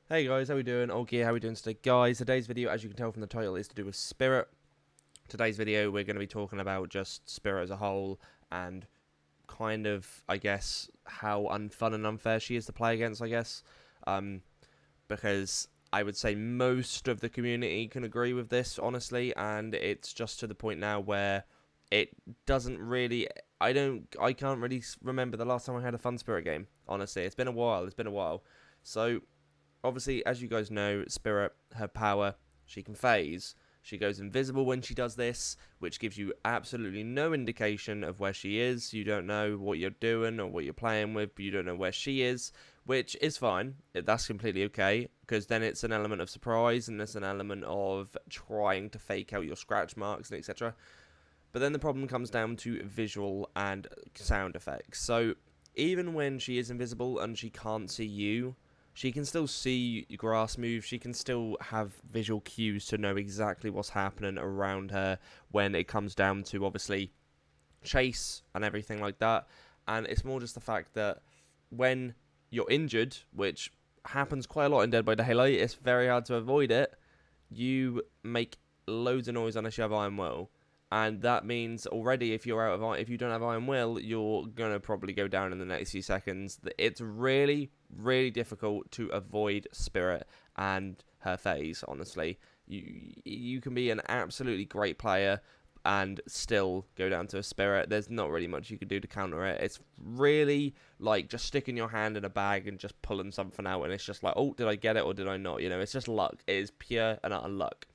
Hey guys, how we doing? Okay, how we doing today? Guys, today's video, as you can tell from the title, is to do with Spirit. Today's video, we're going to be talking about just Spirit as a whole and kind of, I guess, how unfun and unfair she is to play against, I guess. Because I would say most of the community can agree with this, honestly, and it's just to the point now where it doesn't really... I can't really remember the last time I had a fun Spirit game, honestly. It's been a while. So... obviously, as you guys know, Spirit, her power, she can phase. She goes invisible when she does this, which gives you absolutely no indication of where she is. You don't know what you're doing or what you're playing with, but you don't know where she is, which is fine. That's completely okay, because then it's an element of surprise, and it's an element of trying to fake out your scratch marks and etc. But then the problem comes down to visual and sound effects. So even when she is invisible and she can't see you, she can still see your grass move. She can still have visual cues to know exactly what's happening around her when it comes down to, obviously, chase and everything like that. And it's more just the fact that when you're injured, which happens quite a lot in Dead by Daylight, it's very hard to avoid it, you make loads of noise unless you have Iron Will. And that means already if you don't have Iron Will, you're going to probably go down in the next few seconds. It's really, really difficult to avoid Spirit and her phase, honestly. You can be an absolutely great player and still go down to a Spirit. There's not really much you can do to counter it. It's really like just sticking your hand in a bag and just pulling something out, and it's just like, oh, did I get it or did I not? You know, it's just luck. It is pure and utter luck.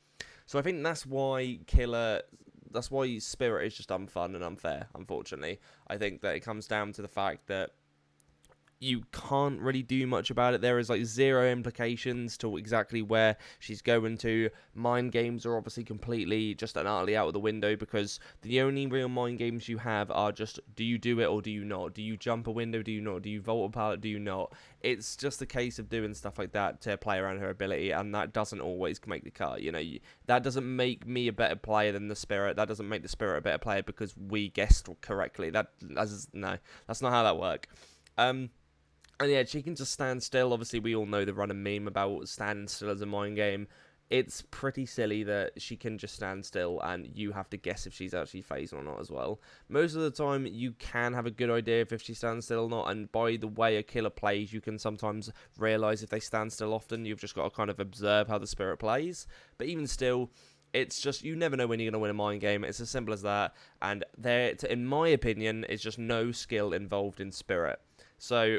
So I think that's why Spirit is just unfun and unfair, unfortunately. I think that it comes down to the fact that you can't really do much about it. There is like zero implications to exactly where she's going to. Mind games are obviously completely just and utterly out of the window, because the only real mind games you have are just, do you do it or do you not? Do you jump a window? Do you not? Do you vault a pallet? Do you not? It's just a case of doing stuff like that to play around her ability, and that doesn't always make the cut. You know, that doesn't make me a better player than the Spirit. That doesn't make the Spirit a better player because we guessed correctly. No, that's not how that works. And yeah, she can just stand still. Obviously, we all know the running meme about standing still as a mind game. It's pretty silly that she can just stand still and you have to guess if she's actually phased or not as well. Most of the time, you can have a good idea if she stands still or not, and by the way a killer plays, you can sometimes realise if they stand still often. You've just got to kind of observe how the Spirit plays. But even still, it's just, you never know when you're going to win a mind game. It's as simple as that. And there, in my opinion, is just no skill involved in Spirit. So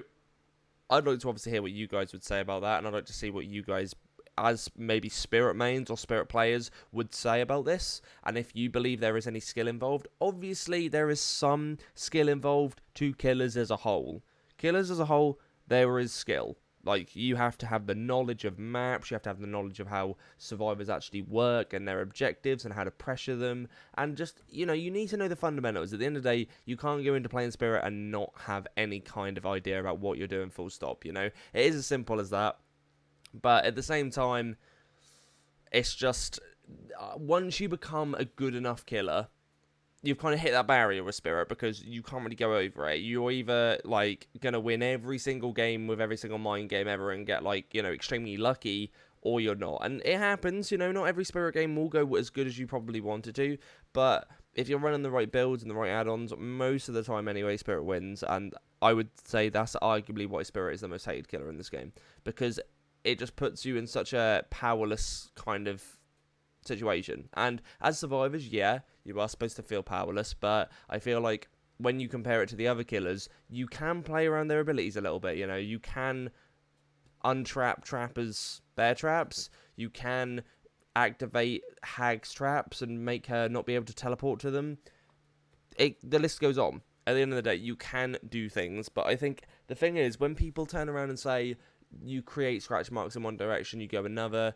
I'd like to obviously hear what you guys would say about that, and I'd like to see what you guys, as maybe Spirit mains or Spirit players, would say about this, and if you believe there is any skill involved. Obviously, there is some skill involved to killers as a whole. Killers as a whole, there is skill. Like, you have to have the knowledge of maps, you have to have the knowledge of how survivors actually work and their objectives and how to pressure them, and just, you know, you need to know the fundamentals. At the end of the day, you can't go into playing Spirit and not have any kind of idea about what you're doing, full stop, you know? It is as simple as that, but at the same time, it's just, once you become a good enough killer, you've kind of hit that barrier with Spirit, because you can't really go over it. You're either, like, going to win every single game with every single mind game ever and get, like, you know, extremely lucky, or you're not. And it happens, you know, not every Spirit game will go as good as you probably wanted to, but if you're running the right builds and the right add-ons, most of the time anyway, Spirit wins, and I would say that's arguably why Spirit is the most hated killer in this game, because it just puts you in such a powerless kind of situation. And as survivors, yeah, you are supposed to feel powerless, but I feel like when you compare it to the other killers, you can play around their abilities a little bit. You know, you can untrap trappers' bear traps, you can activate Hag's traps and make her not be able to teleport to them. The list goes on. At the end of the day, you can do things, but I think the thing is, when people turn around and say you create scratch marks in one direction, you go another,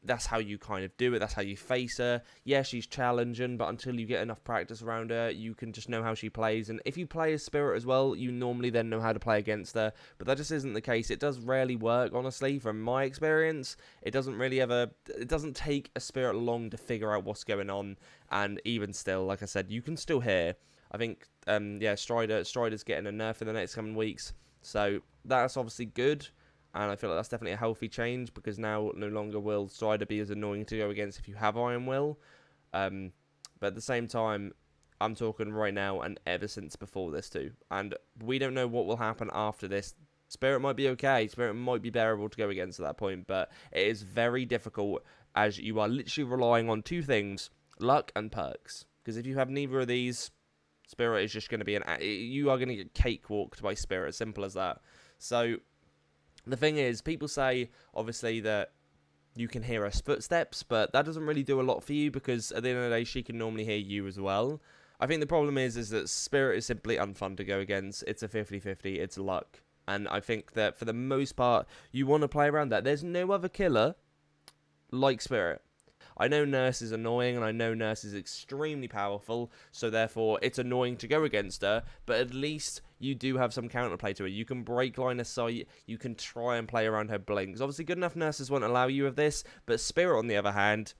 that's how you kind of do it. That's how you face her. Yeah, she's challenging, but until you get enough practice around her, you can just know how she plays. And if you play as Spirit as well, you normally then know how to play against her. But that just isn't the case. It does rarely work, honestly, from my experience. It doesn't really ever... It doesn't take a Spirit long to figure out what's going on. And even still, like I said, you can still hear. I think, yeah, Strider's getting a nerf in the next coming weeks. So that's obviously good. and I feel like that's definitely a healthy change, because now no longer will Strider be as annoying to go against if you have Iron Will. But at the same time, I'm talking right now and ever since before this too. And we don't know what will happen after this. Spirit might be okay. Spirit might be bearable to go against at that point. But it is very difficult, as you are literally relying on 2 things: luck and perks. Because if you have neither of these, Spirit is just going to be you are going to get cakewalked by Spirit. Simple as that. So the thing is, people say, obviously, that you can hear her footsteps, but that doesn't really do a lot for you, because at the end of the day, she can normally hear you as well. I think the problem is that Spirit is simply unfun to go against. It's a 50-50. It's luck. And I think that for the most part, you want to play around that. There's no other killer like Spirit. I know Nurse is annoying, and I know Nurse is extremely powerful, so therefore it's annoying to go against her, but at least you do have some counterplay to it. You can break line of sight, you can try and play around her blinks. Obviously, good enough nurses won't allow you of this, but Spirit, on the other hand,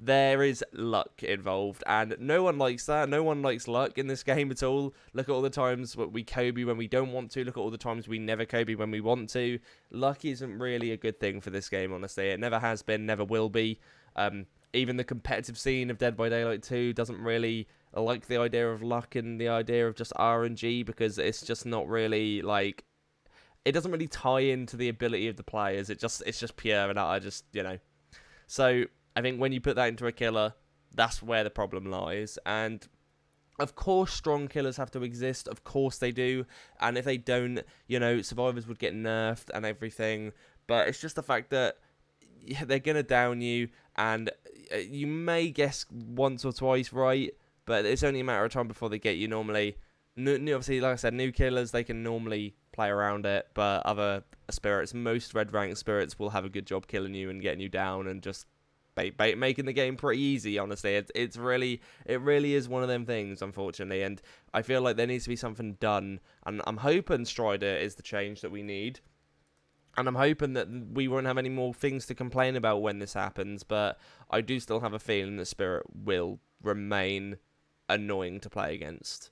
there is luck involved, and no one likes that. No one likes luck in this game at all. Look at all the times we Kobe when we don't want to. Look at all the times we never Kobe when we want to. Luck isn't really a good thing for this game, honestly. It never has been, never will be. Even the competitive scene of Dead by Daylight 2 doesn't really like the idea of luck and the idea of just RNG, because it's just not really, like, it doesn't really tie into the ability of the players. It's just pure and utter, just, you know. So I think when you put that into a killer, that's where the problem lies. And of course, strong killers have to exist. Of course they do. And if they don't, you know, survivors would get nerfed and everything. But it's just the fact that they're going to down you, and you may guess once or twice right, but it's only a matter of time before they get you normally. Obviously, like I said, new killers, they can normally play around it, but other spirits, most red rank spirits, will have a good job killing you and getting you down and just making the game pretty easy. Honestly, it really is one of them things, unfortunately, and I feel like there needs to be something done, and I'm hoping Strider is the change that we need, and I'm hoping that we won't have any more things to complain about when this happens. But I do still have a feeling that Spirit will remain annoying to play against.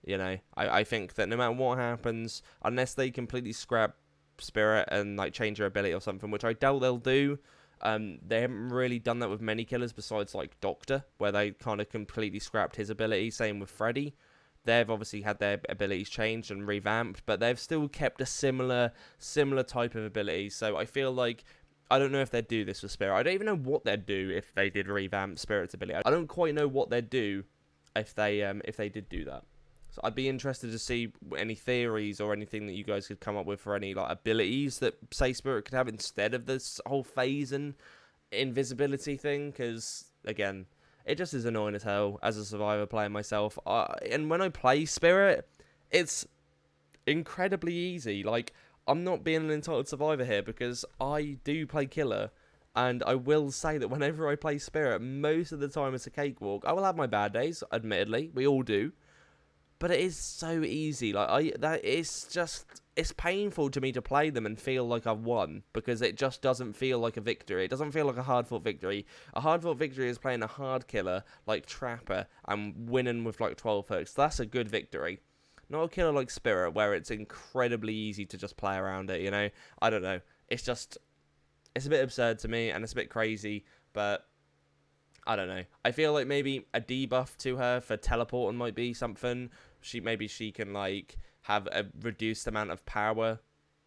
You know, I think that no matter what happens, unless they completely scrap Spirit and like change her ability or something, which I doubt they'll do. They haven't really done that with many killers besides like Doctor, where they kind of completely scrapped his ability. Same with Freddy. They've obviously had their abilities changed and revamped, but they've still kept a similar type of ability. So I feel like, I don't know if they'd do this with Spirit. I don't even know what they'd do if they did revamp Spirit's ability. I don't quite know what they'd do if they did do that. So I'd be interested to see any theories or anything that you guys could come up with for any like abilities that, say, Spirit could have instead of this whole phase and invisibility thing. Because again, it just is annoying as hell as a survivor player myself. And when I play Spirit, it's incredibly easy. Like, I'm not being an entitled survivor here, because I do play killer. And I will say that whenever I play Spirit, most of the time it's a cakewalk. I will have my bad days, admittedly. We all do. But it is so easy. Like, it's painful to me to play them and feel like I've won, because it just doesn't feel like a victory. It doesn't feel like a hard-fought victory. A hard-fought victory is playing a hard killer like Trapper and winning with like 12 hooks. That's a good victory. Not a killer like Spirit, where it's incredibly easy to just play around it, you know? I don't know. It's a bit absurd to me, and it's a bit crazy, but I don't know. I feel like maybe a debuff to her for teleporting might be something. Maybe she can like have a reduced amount of power,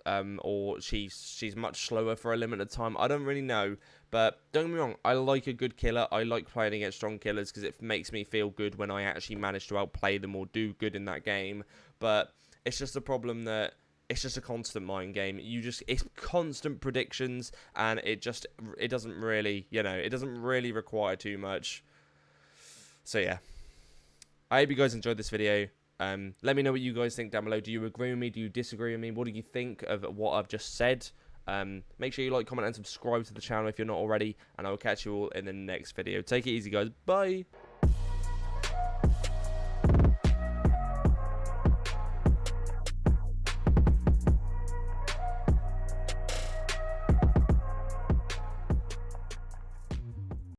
or she's much slower for a limited time. I don't really know, but don't get me wrong, I like a good killer. I like playing against strong killers because it makes me feel good when I actually manage to outplay them or do good in that game. But it's just a problem that it's just a constant mind game. It's constant predictions, and it doesn't really, you know, it doesn't really require too much. So yeah, I hope you guys enjoyed this video. Let me know what you guys think down below. Do you agree with me? Do you disagree with me? What do you think of what I've just said? Make sure you like, comment, and subscribe to the channel if you're not already, and I will catch you all in the next video. Take it easy, guys. Bye.